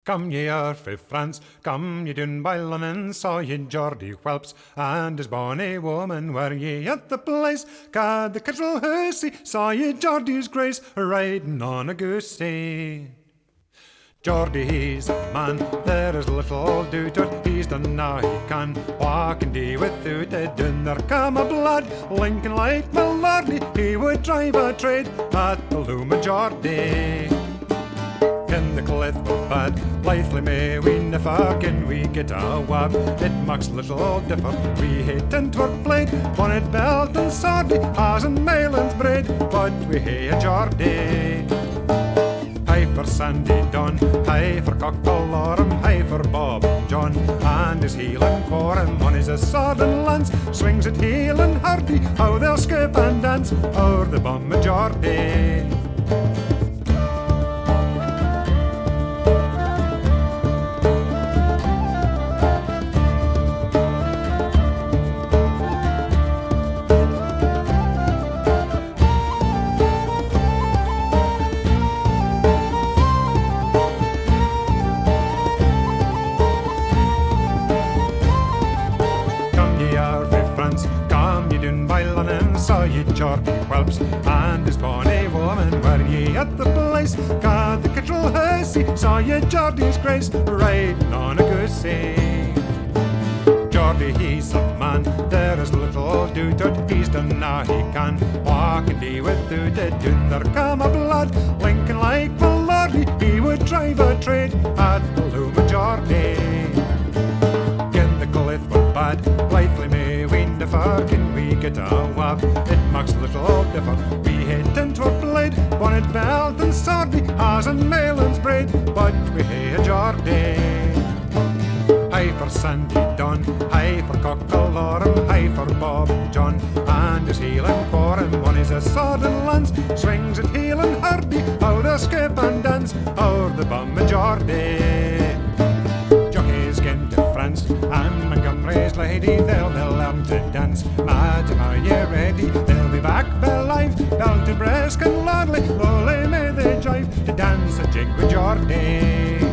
Come ye are frae France, come ye doon by Lunnon, saw ye Geordie whelps and his bonny woman, were ye at the place, ca'd the Kittrell Hussy, saw ye Geordie's grace, riding on a goosey. Geordie, he's a man, there is little doubt it, he's done now he can, walking day without a dun, there come a blood, Lincoln like my lordy, he would drive a trade at the loom of Geordie. In the cliff of bad, blithely may we never can we get a wab. It makes little differ, we hate into our blade, bonnet, belt and swordie, has and mailings braid, but we hae a Geordie. Hi for Sandy Don, hi for Cockalorum, hi for Bob John, and his heel and corum on his sword and lance, swings it heel and hearty, how they'll skip and dance o'er the bum of Geordie. Come ye doon by Lunnon, saw ye Geordie whelps and his bonny woman, were ye at the place, ca'd the Kittrell Hussy, saw ye Geordie's grace, riding on a goosey. Geordie, he's a man, there is little doubt it, he's done now he can, walking day without a dun, there come a blood, Lincoln like my lordy, he would drive a trade at the loom of Geordie. In the cliff were bad, blithely may we never can we get a wab. It makes little differ, we hate into our blade, bonnet, belt and swordie, has and mailings braid, but we hae a Geordie. Hi for Sandy Don, hi for Cockalorum, hi for Bob John, and his heel and corum on his sword and lance, swings it heel and hardy, how they'll skip and dance o'er the bum of Geordie. Jockeys gin to France, and Montgomery's lady, they'll learn to dance. Lads, are ye ready? They'll be back alive, down to brisk and lordly, lowly may they jive, to dance a jig with Geordie.